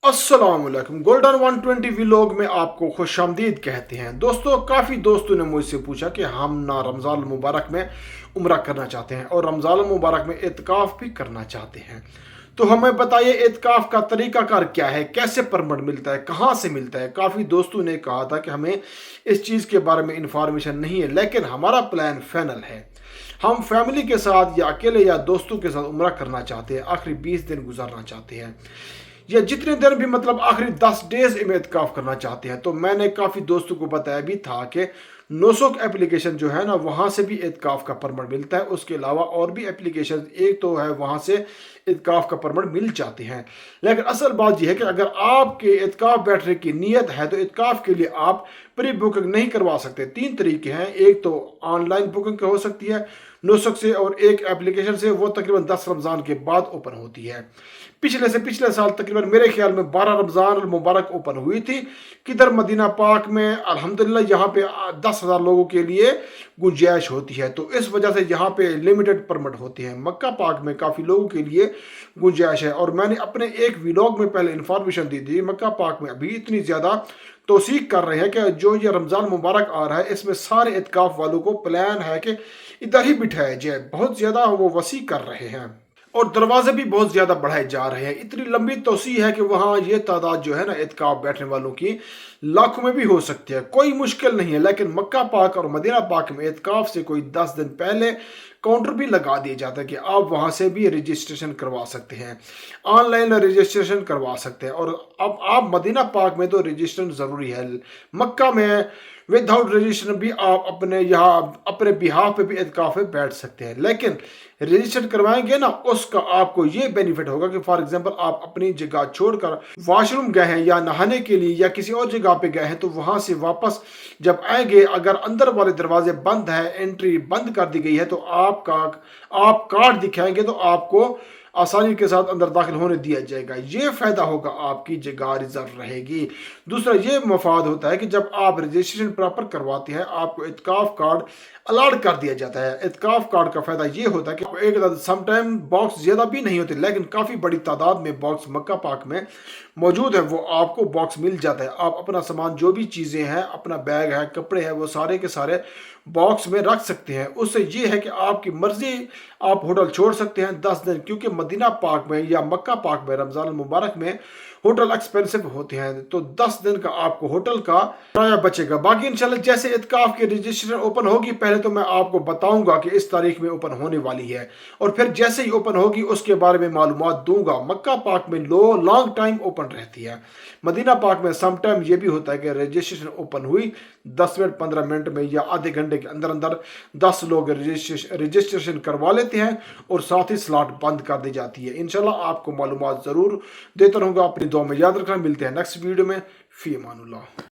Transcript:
अस्सलाम वालेकुम। Golden 120 vlog में आपको खुशामदीद कहते हैं। दोस्तों, काफ़ी दोस्तों ने मुझसे पूछा कि हम ना रमज़ान मुबारक में उम्रा करना चाहते हैं और रमज़ान मुबारक में इत्काफ़ भी करना चाहते हैं। तो हमें बताइए इत्काफ़ का तरीक़ाकार क्या है, कैसे परमिट मिलता है, कहाँ से मिलता है। काफ़ी दोस्तों ने कहा था कि हमें इस चीज़ के बारे में इंफॉर्मेशन नहीं है, लेकिन हमारा प्लान फाइनल है। हम फैमिली के साथ या अकेले या दोस्तों के साथ उम्रा करना चाहते हैं, आखिरी 20 दिन गुजारना चाहते हैं या जितने दिन भी, मतलब आखिरी 10 डेज में इत्काफ करना चाहते हैं। तो मैंने काफ़ी दोस्तों को बताया भी था कि नोसोक एप्लीकेशन जो है ना, वहाँ से भी इत्काफ का परमिट मिलता है। उसके अलावा और भी एप्लीकेशन एक तो है, वहाँ से इत्काफ का परमिट मिल जाते हैं। लेकिन असल बात यह है कि अगर आपके इत्काफ बैठने की नीयत है तो इत्काफ के लिए आप प्री बुकिंग नहीं करवा सकते। 3 तरीके हैं, एक तो ऑनलाइन बुकिंग हो सकती है नोसक से, और एक एप्लीकेशन से, वो तकरीबन 10 रमज़ान के बाद ओपन होती है। पिछले से पिछले साल तकरीबन मेरे ख्याल में 12 रमज़ान मुबारक ओपन हुई थी, किधर मदीना पाक में अल्हम्दुलिल्लाह यहाँ पे 10,000 लोगों के लिए गुंजाइश होती है। तो इस वजह से यहाँ पे लिमिटेड परमिट होते हैं। मक्का पाक में काफ़ी लोगों के लिए गुंजाइश है, और मैंने अपने एक व्लॉग में पहले इन्फॉर्मेशन दी थी। मक्का पाक में अभी इतनी ज़्यादा तौसीक कर रहे हैं कि जो ये रमज़ान मुबारक आ रहा है, इसमें सारे इत्काफ वालों को प्लान है कि इधर ही बिठाया जाए। बहुत ज़्यादा वो वसी कर रहे हैं और दरवाजे भी बहुत ज़्यादा बढ़ाए जा रहे हैं। इतनी लंबी तोसी है कि वहाँ ये तादाद जो है ना इत्काफ बैठने वालों की लाखों में भी हो सकती है। कोई मुश्किल नहीं है। लेकिन मक्का पाक और मदीना पाक में इत्काफ से कोई 10 दिन पहले काउंटर भी लगा दिया जाता है कि आप वहाँ से भी रजिस्ट्रेशन करवा सकते हैं, ऑनलाइन रजिस्ट्रेशन करवा सकते हैं। और अब आप मदीना पाक में तो रजिस्ट्रेशन ज़रूरी है। मक्का में विदाउट रजिस्ट्रेशन भी आप अपने यहाँ अपने बिहाफ पे भी इत्काफ में बैठ सकते हैं। लेकिन रजिस्टर करवाएंगे ना, उसका आपको ये बेनिफिट होगा कि फॉर एग्जांपल आप अपनी जगह छोड़कर वॉशरूम गए हैं या नहाने के लिए या किसी और जगह पे गए हैं, तो वहां से वापस जब आएंगे, अगर अंदर वाले दरवाजे बंद है, एंट्री बंद कर दी गई है, तो आप कार्ड दिखाएंगे तो आपको आसानी के साथ अंदर दाखिल होने दिया जाएगा। ये फायदा होगा, आपकी जगह रिजर्व रहेगी। दूसरा ये मफाद होता है कि जब आप रजिस्ट्रेशन प्रॉपर करवाते हैं, आपको इत्काफ कार्ड अलॉट कर दिया जाता है। इत्काफ कार्ड का फायदा ये होता है कि एक समटाइम बॉक्स ज़्यादा भी नहीं होते, लेकिन काफ़ी बड़ी तादाद में बॉक्स मक्का पाक में मौजूद है, वो आपको बॉक्स मिल जाता है। आप अपना सामान, जो भी चीज़ें हैं, अपना बैग है, कपड़े हैं, वो सारे के सारे बॉक्स में रख सकते हैं। उससे ये है कि आपकी मर्जी, आप होटल छोड़ सकते हैं 10 दिन, क्योंकि मदीना पाक में या मक्का पाक में रमज़ान मुबारक में होटल एक्सपेंसिव होते हैं। तो 10 दिन का आपको होटल का किराया बचेगा। बाकी इंशाल्लाह जैसे इत्काफ की रजिस्ट्रेशन ओपन होगी, पहले तो मैं आपको बताऊंगा कि इस तारीख में ओपन होने वाली है, और फिर जैसे ही ओपन होगी उसके बारे में मालूमात दूंगा। मक्का पाक में लॉन्ग टाइम ओपन रहती है। मदीना पाक में सम टाइम ये भी होता है कि रजिस्ट्रेशन ओपन हुई 10 मिनट 15 मिनट में या आधे घंटे के अंदर अंदर 10 लोग रजिस्ट्रेशन करवा लेते हैं और साथ ही स्लॉट बंद कर दी जाती है। इंशाल्लाह आपको मालूमात ज़रूर देता रहूँगा। अपनी दुआ में याद रखना। मिलते हैं नेक्स्ट वीडियो में। फी अमानुल्लाह।